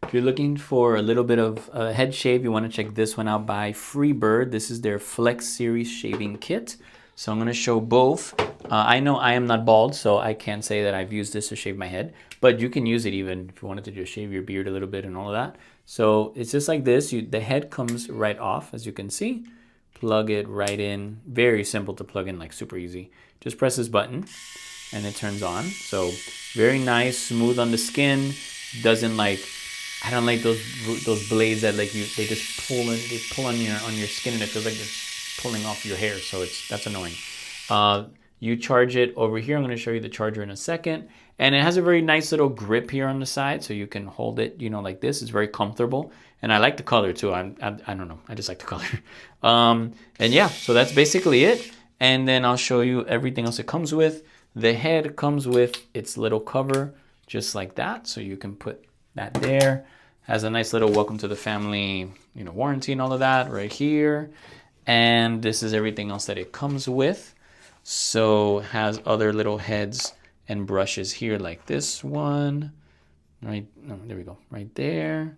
If you're looking for a little bit of head shave, you want to check this one out by Freebird. This is their FlexSeries shaving kit. So I'm going to show both. I know I am not bald, so I can't say that I've used this to shave my head, but you can use it even if you wanted to just shave your beard a little bit and all of that. So it's just like this. The head comes right off, as you can see. Plug it right in. Very simple to plug in, like super easy. Just press this button and it turns on. So very nice, smooth on the skin. Doesn't like, I don't like those blades that like they just pull on your skin and it feels like they're pulling off your hair. So that's annoying. You charge it over here. I'm going to show you the charger in a second. And it has a very nice little grip here on the side, so you can hold it, you know, like this. It's very comfortable. And I like the color too. I don't know. I just like the color. And yeah, so that's basically it. And then I'll show you everything else it comes with. The head comes with its little cover, just like that. So you can put that there. Has a nice little welcome to the family, you know, warranty and all of that right here. And this is everything else that it comes with. So has other little heads and brushes here like this one. Right, no, there we go, right there.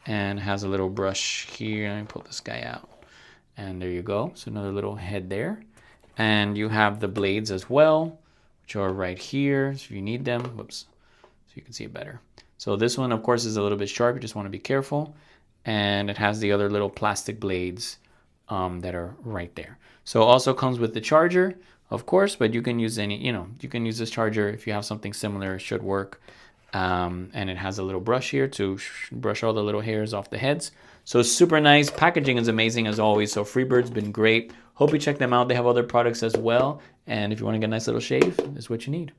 And has a little brush here. Let me pull this guy out. And there you go. So another little head there. And you have the blades as well, which are right here. So if you need them, whoops, so you can see it better. So this one, of course, is a little bit sharp. You just want to be careful. And it has the other little plastic blades that are right there. So it also comes with the charger, of course, but you can use any, you know, you can use this charger if you have something similar. It should work. And it has a little brush here to brush all the little hairs off the heads. So it's super nice. Packaging is amazing as always. So Freebird's been great. Hope you check them out. They have other products as well. And if you want to get a nice little shave, this is what you need.